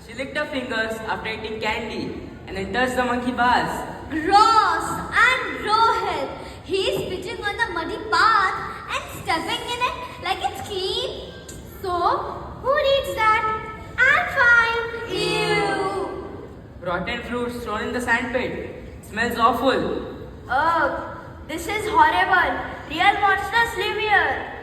She licked her fingers after eating candy and then touched the monkey bars. Gross! And Rohit, he's pitching on the muddy path and stepping in it like it's clean. So, who needs that? I'm fine. Ew! Rotten fruits thrown in the sandpit. Smells awful. Ugh, this is horrible. Real monsters live here.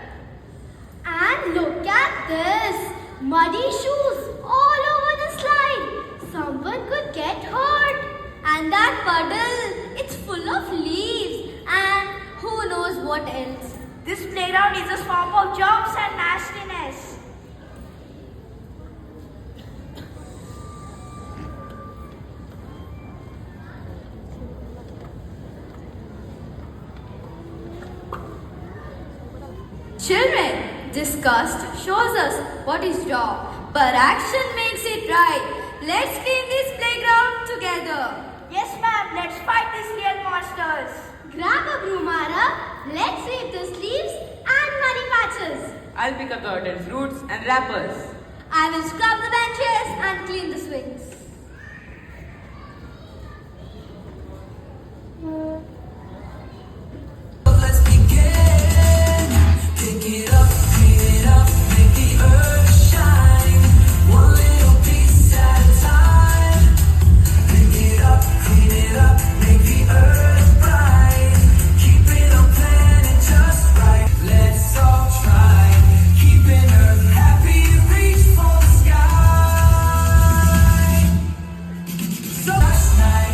And look at this. Muddy shoes all over the slide. Someone could get hurt. And that puddle, it's full of leaves and who knows what else. This playground is a swamp of germs and nastiness. Children, disgust shows us what is wrong, but action makes it right. Let's clean this playground together. Yes, ma'am. Let's fight these real monsters. Grab a broom, Ara. Let's sweep the leaves and muddy patches. I'll pick up the rotten fruits and wrappers. I will scrub the benches and clean the swings. Let's begin. Pick it up, clean it up, make the earth shine. One little piece at a time. Pick it up, clean it up, make the earth bright. Keeping our planet just right. Let's all try. Keeping Earth happy, reach for the sky. So last night.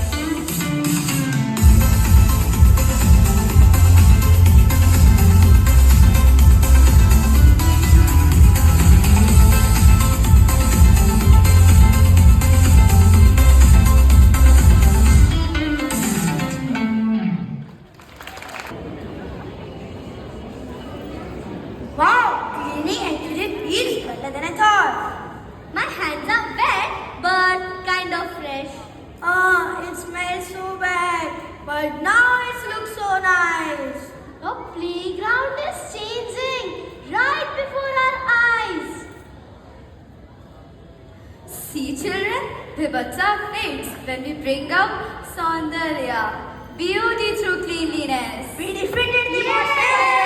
Wow, cleaning actually feels better than I thought. My hands are wet, but kind of fresh. It smells so bad, but now it looks so nice. The playground is changing right before our eyes. See, children, Vibhatsa fades when we bring up Saundarya, beauty through cleanliness. We defeated the monster!